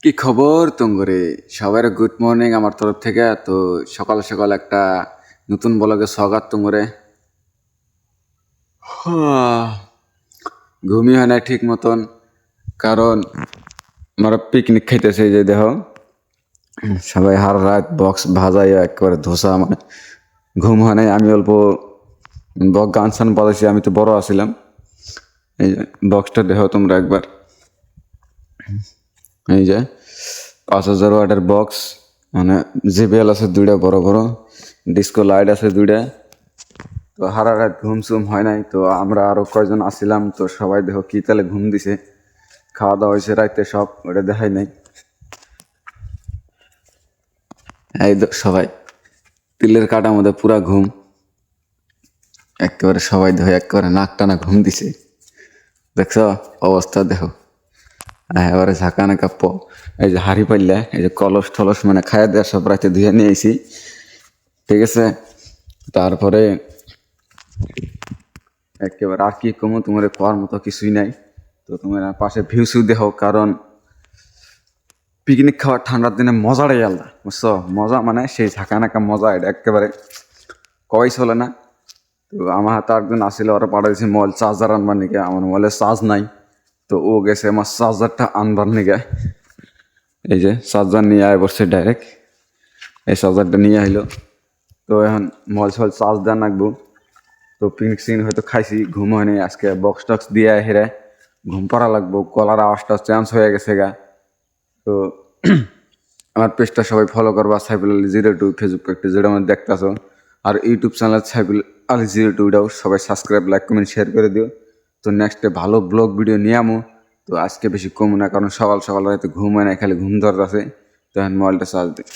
কি খবর তোমরে? সবার গুড মর্নিং আমার তরফ থেকে। তো সকাল সকাল একটা নতুন ব্লগে স্বাগত তোমরে। ঘুমই হয় না ঠিক মতন, কারণ আমরা পিকনিক খাইতেছে। যে দেহ সবাই হার রাত বক্স ভাজাই একেবারে ধোসা, মানে ঘুম হয় নাই। আমি অল্প গান সান বাজাইছি, আমি তো বড় আছিলাম। এই যে বক্সটা দেহ তোমরা একবার, এই যে 5,000 ওয়াটের বক্স, মানে JBL আছে দুইটা বড় বড়, ডিস্কো লাইট আছে দুইটা। তো হারা রাত ঘুম সুম হয় নাই। তো আমরা আরো কয়জন আসছিলাম, তো সবাই দেখো কি তালে ঘুম দিছে, খাওয়া দাওয়া হয়েছে রাইতে, সব ওটা দেখাই নাই। এই সবাই তিলের কাটার মধ্যে পুরা ঘুম, একেবারে সবাই দেখো একেবারে নাক টানা ঘুম দিছে। দেখছ অবস্থা দেখো, এবারে ঝাঁকানা কাপ্প। এই যে হাড়ি পাইলা, এই যে কলস টলস মানে খাইয়া দেওয়া সব রাতে ধুয়ে নিয়ে আইছি, ঠিক আছে। তারপরে একেবারে আর কি কমো, তোমার পাওয়ার মতো কিছুই নাই। তো তোমার পাশে ভিউ সিউ দেখো, কারণ পিকনিক খাওয়ার ঠান্ডার দিনে মজাটাই আলাদা, বুঝছো? মজা মানে সেই ঝাঁকা নাকা মজা, এটা একেবারে কই চলে না। তো আমার হাতে একজন আসলে, ওরা পাঠাইছে মোবাইল চার্জার আনবার নিকে। আমার মোবাইলে চার্জ নাই, তো ও গেছে আমার চার্জারটা আনবার নিকে। এই যে চার্জার নিয়ে আয় বসছে ডাইরেক্ট, এই চার্জারটা নিয়ে আইলো। তো এখন মোবাইল সোবাইল চার্জ দেওয়া রাখবো। তো পিকনিক সিন হয়তো খাইছি, ঘুম হয়নি আজকে। বক্স টক্স দিয়ে হেরে ঘুম পাড়া লাগবো, গলার আওয়াজটা চেঞ্জ হয়ে গেছে গা। তো আমার পেজটা সবাই ফলো করবা, সাইফুল আলী 02 ফেসবুক পেজটা যেটা আমার দেখতেছো। আর ইউটিউব চ্যানেল সাইফুল আলী 02টাও সবাই সাবস্ক্রাইব, লাইক, কমেন্ট, শেয়ার করে দিও। তো নেক্সটে ভালো ব্লগ ভিডিও নিয়ে আমো। তো আজকে বেশি কমু না, কারণ সকাল সকাল হয়তো ঘুম হয় না, খালি ঘুম ধরতে আছে। তো এখন মোবাইলটা চার্জ দিই।